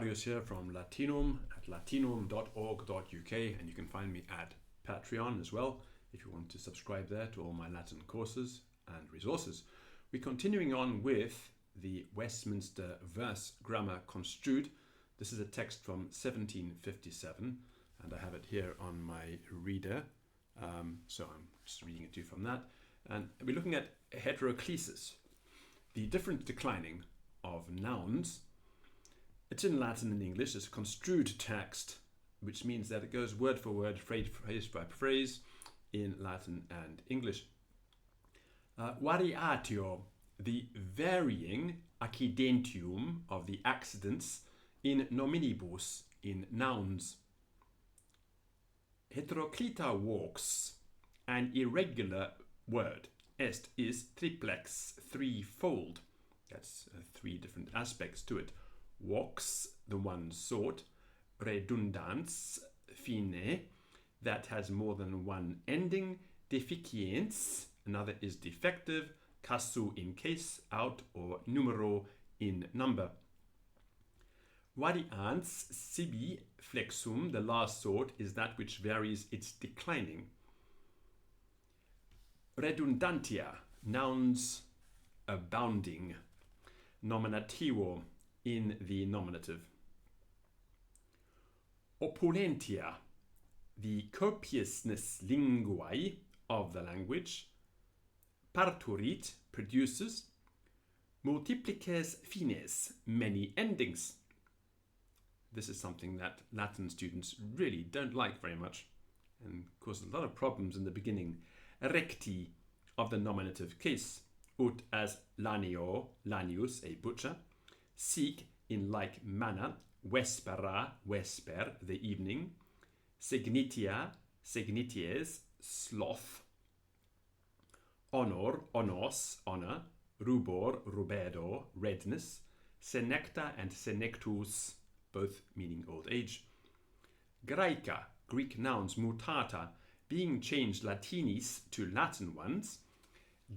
Flavius here from Latinum at latinum.org.uk, and you can find me at Patreon as well if you want to subscribe there to all my Latin courses and resources. We're continuing on with the Westminster verse grammar construed. This is a text from 1757, and I have it here on my reader, so I'm just reading it to you from that. And we're looking at heteroclesis, the different declining of nouns. It's in Latin and English. It's a construed text, which means that it goes word for word, phrase by phrase, in Latin and English. Variatio, the varying accidentium of the accidents in nominibus, in nouns. Heteroclita walks, an irregular word. Est is triplex, threefold. That's three different aspects to it. Walks, the one sort. Redundans, fine, that has more than one ending. Deficiens, another is defective. Casu, in case, out, or numero, in number. Varians sibi flexum, the last sort, is that which varies its declining. Redundantia, nouns abounding. Nominativo, in the nominative. Opulentia, the copiousness linguae of the language. Parturit, produces. Multiplices fines, many endings. This is something that Latin students really don't like very much and causes a lot of problems in the beginning. Recti, of the nominative case. Ut as lanio, lanius, a butcher. Sic, in like manner. Vespera, vesper, the evening. Signitia, signities, sloth. Honor, onos, honor. Rubor, rubedo, redness. Senecta and senectus, both meaning old age. Graeca, Greek nouns mutata, being changed Latinis to Latin ones.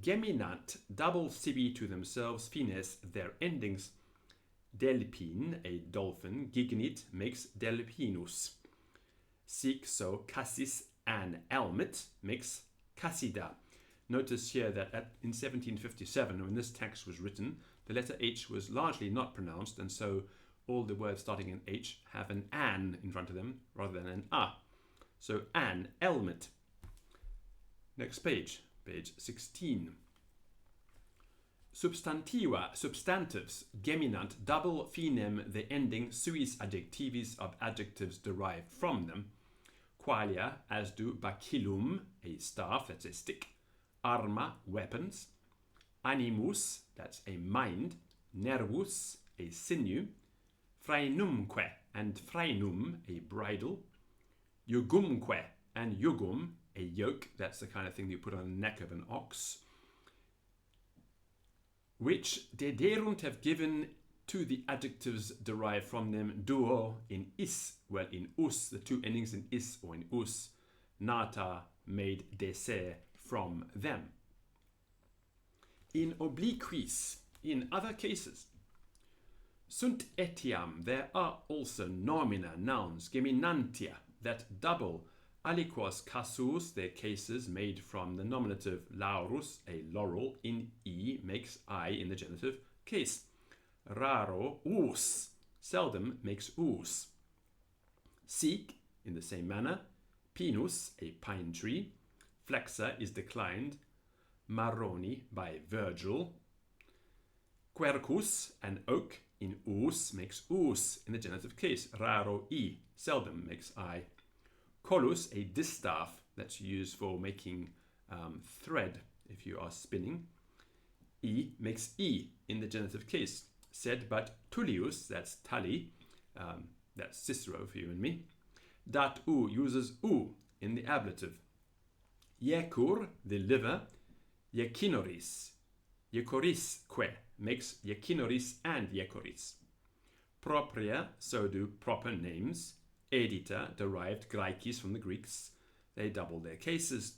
Geminant, double sibi to themselves, fines, their endings. Delphin, a dolphin. Gignit, makes delphinus. Sic, so cassis, an helmet, makes cassida. Notice here that in 1757, when this text was written, the letter H was largely not pronounced, and so all the words starting in H have an an in front of them rather than an a. So an helmet. Next page, page 16. Substantiva, substantives, geminant, double finem, the ending, suis adjectivis, of adjectives derived from them. Qualia, as do bacillum, a staff, that's a stick. Arma, weapons. Animus, that's a mind. Nervus, a sinew. Freinumque and freinum, a bridle. Jugumque and jugum, a yoke. That's the kind of thing you put on the neck of an ox. Which dederunt, have given to the adjectives derived from them. Duo, in is, well, in us, the two endings in is or in us. Nata, made de se, from them. In obliquis, in other cases. Sunt etiam, there are also nomina, nouns, geminantia, that double. Aliquos casus, their cases made from the nominative laurus, a laurel, in e, makes I in the genitive case. Raro, us, seldom makes us. Sic, in the same manner. Pinus, a pine tree. Flexa is declined. Marroni, by Virgil. Quercus, an oak, in us, makes us in the genitive case. Raro I, seldom makes I. Colus, a distaff that's used for making thread if you are spinning. E makes E in the genitive case. Said but Tullius, that's Tully, that's Cicero for you and me. Dat U uses U in the ablative. Yecur, the liver. Yecinoris, yecorisque, makes yecinoris and yecoris. Propria, so do proper names. Edita, derived Graecis from the Greeks. They double their cases.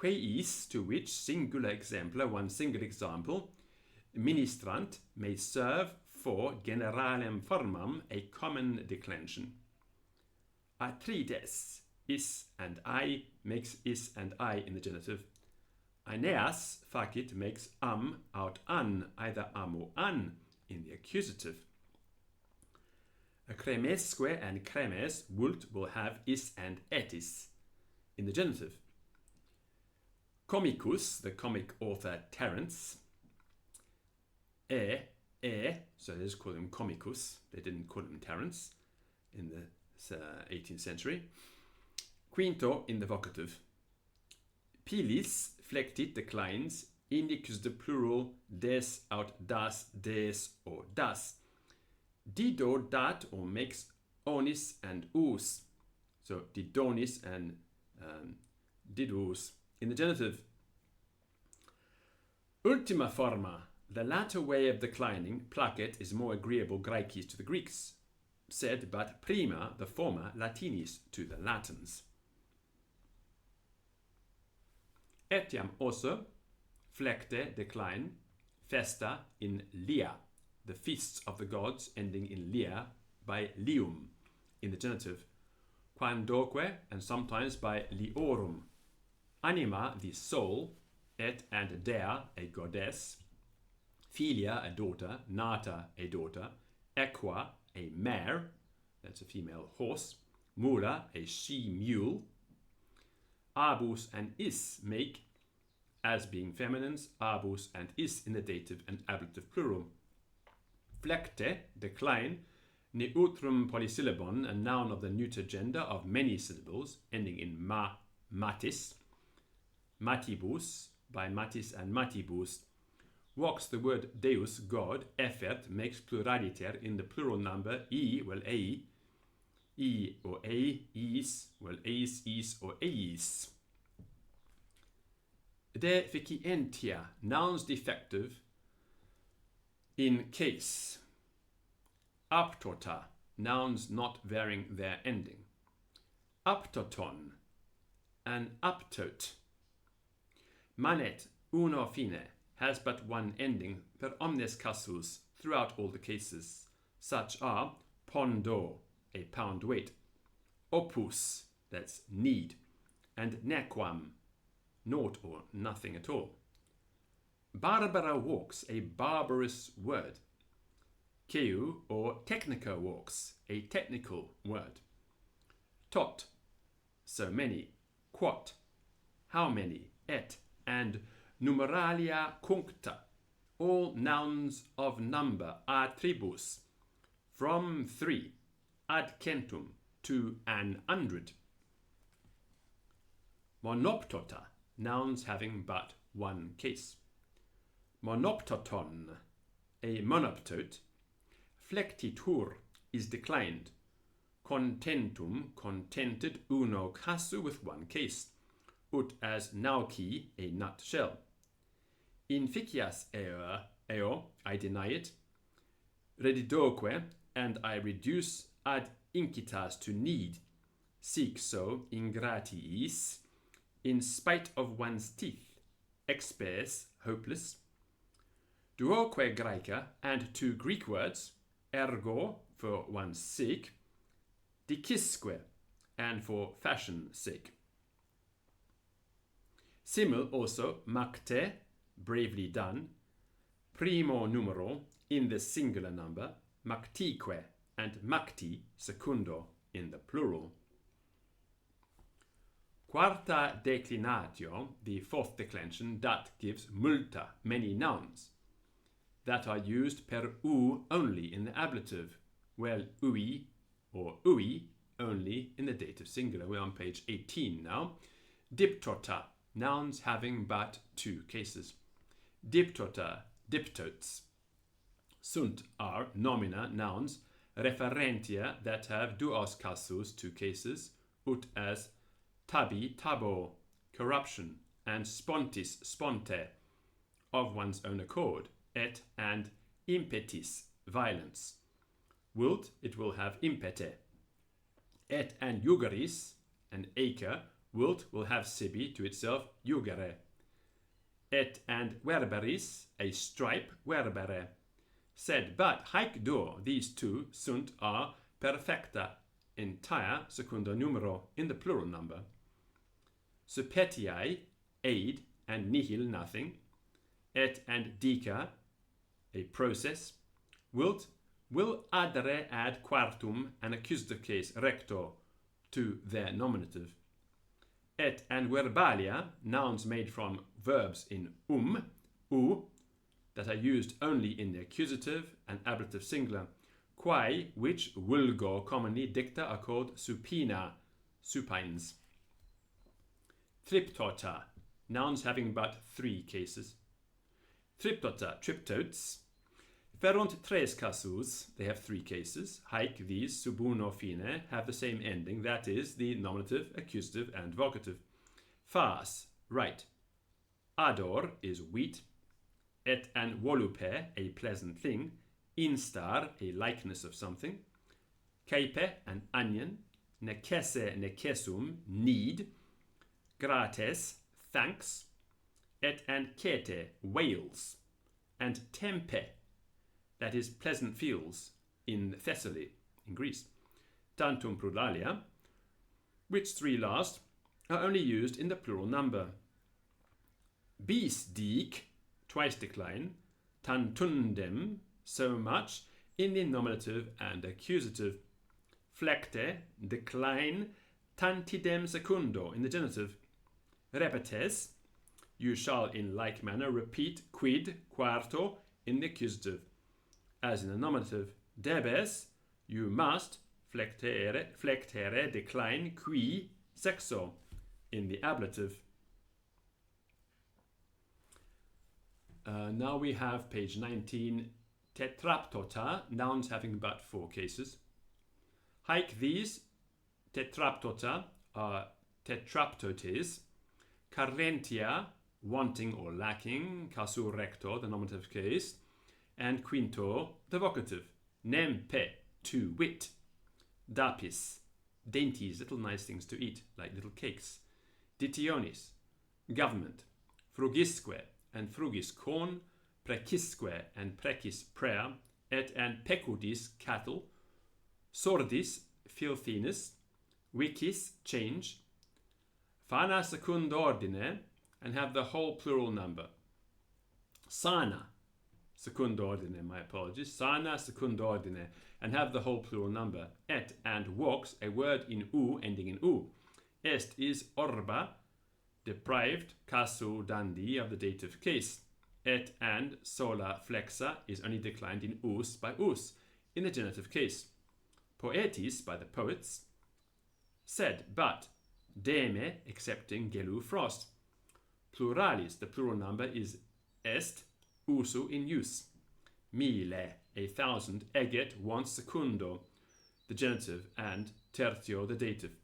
Queis, to which, singular exemplar, one single example. Ministrant, may serve for generalem formam a common declension. Atrides, is and I, makes is and I in the genitive. Aeneas facit makes out an, either or an in the accusative. A cremesque and cremes vult will have is and etis in the genitive. Comicus, the comic author Terence, so they just call him Comicus, they didn't call him Terence in the 18th century. Quinto in the vocative. Pilis flectit declines, indicus the plural des out das, des or das. Dido dat or makes onis and us. So didonis and didus in the genitive. Ultima forma, the latter way of declining, placet, is more agreeable Graecis to the Greeks, said, but prima, the former, Latinis to the Latins. Etiam also, flecte, decline, festa in lia, the feasts of the gods ending in lia by lium in the genitive, quandoque and sometimes by liorum, anima the soul, et and dea a goddess, filia a daughter, nata a daughter, equa a mare, that's a female horse, mula a she mule, abus and is make, as being feminines, abus and is in the dative and ablative plural. Flecte, decline, neutrum polysyllabon, a noun of the neuter gender of many syllables, ending in matis, matibus, by matis and matibus, walks the word deus, God, effort, makes pluraliter in the plural number e, well, ei, e or a, is, well, eis, is or eis. Deficientia, nouns defective in case. Aptota, nouns not varying their ending. Aptoton, an aptote. Manet, uno fine, has but one ending per omnes casus throughout all the cases. Such are pondo, a pound weight, opus, that's need, and nequam, naught or nothing at all. Barbara walks, a barbarous word. Keu or technica walks, a technical word. Tot, so many. Quot, how many. Et, and numeralia cuncta, all nouns of number, a tribus, from 3, ad centum, to an 100. Monoptota, nouns having but one case. Monoptoton, a monoptote. Flectitur is declined. Contentum, contented, uno casu with one case. Ut as nauci, a nutshell. Inficias eo, I deny it. Redidoque, and I reduce ad incitas to need. Sic so ingratiis, in spite of one's teeth. Expes, hopeless. Duoque Graeca, and 2 Greek words, ergo, for one's sake, dicisque, and for fashion's sake. Simul also, macte, bravely done, primo numero, in the singular number, mactique, and macti, secundo, in the plural. Quarta declinatio, the 4th declension, dat gives multa, many nouns, that are used per u only in the ablative, while ui or ui only in the dative singular. We're on page 18 now. Diptota, nouns having but 2 cases. Diptota, diptotes. Sunt are nomina, nouns, referentia that have duos casus, 2 cases, ut as tabi, tabo, corruption, and spontis, sponte, of one's own accord, et and impetis, violence. Wilt, it will have impete. Et and jugaris, an acre, wilt will have sibi to itself, jugere. Et and verberis, a stripe, verbere. Said, but haec do, these two sunt are perfecta, entire, secundo numero, in the plural number. Suppetiae, aid, and nihil, nothing, et and dica, a process, will addere ad quartum, an accusative case, recto, to their nominative. Et and verbalia, nouns made from verbs in u, that are used only in the accusative and ablative singular, quae, which vulgo commonly dicta are called supina, supines. Triptota, nouns having but 3 cases. Triptota, triptotes, ferunt tres casus, they have 3 cases. Haec, these, sub uno fine, have the same ending, that is, the nominative, accusative, and vocative. Fas, right. Ador is wheat. Et an volupe, a pleasant thing. Instar, a likeness of something. Caepe, an onion. Necesse, necessum, need. Grates, thanks. Et and cete, whales. And tempe, that is pleasant fields, in Thessaly, in Greece. Tantum pluralia, which 3 last are only used in the plural number. Bis dic, twice decline, tantundem, so much, in the nominative and accusative. Flecte, decline, tantidem secundo, in the genitive. Repetes, you shall in like manner repeat quid, quarto, in the accusative. As in the nominative. Debes, you must, flectere, decline, qui, sexo, in the ablative. Now we have page 19, tetraptota, nouns having but 4 cases. Haec these tetraptota are tetraptotes, carentia, wanting or lacking, casu recto, the nominative case, and quinto, the vocative, nempe, to wit, dapis, dainties, little nice things to eat, like little cakes, ditionis, government, frugisque, and frugis corn, precisque, and precis prayer, et and pecudis cattle, sordis filthiness, vicis change, fana secundordine, and have the whole plural number. Sana secundordine, my apologies, sana secundordine, and have the whole plural number. Et and vox, a word in u ending in u. Est is orba, deprived, casu dandi, of the dative case. Et and sola flexa is only declined in us by us, in the genitive case. Poetis, by the poets. Said, but. Deme, excepting gelu frost. Pluralis, the plural number is est, usu in use. Mille, 1,000, eget, once secundo, the genitive, and tertio, the dative.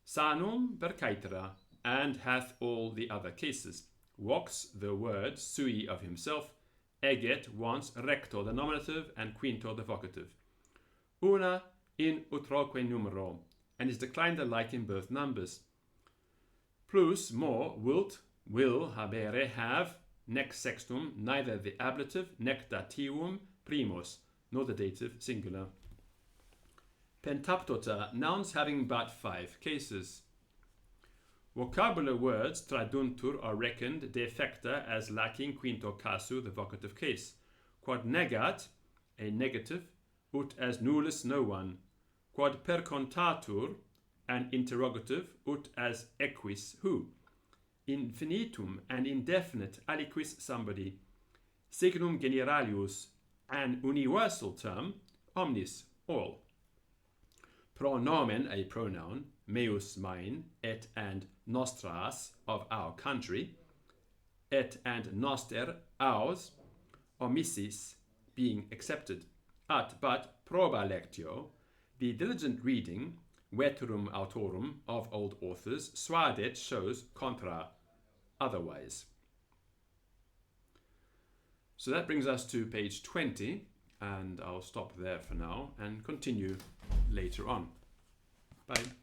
Sanum per caetera, and hath all the other cases. Vox, the word, sui of himself, eget, once, recto, the nominative, and quinto, the vocative. Una in utroque numero, and is declined alike in both numbers. Plus, more, wilt, will, habere, have, nec sextum, neither the ablative, nec dativum, primus, nor the dative, singular. Pentaptota, nouns having but 5 cases. Vocabular words traduntur are reckoned defecta as lacking quinto casu, the vocative case. Quod negat, a negative, ut as nullus no one. Quod percontatur, an interrogative, ut as equis who. Infinitum, an indefinite, aliquis somebody. Signum generalius, an universal term, omnis, all. Pronomen, a pronoun, meus, mine, et and nostras, of our country, et and noster, ours, omissis, being accepted. At but proba lectio, the diligent reading, veterum autorum, of old authors, suadet shows contra, otherwise. So that brings us to page 20, and I'll stop there for now and continue later on. Bye.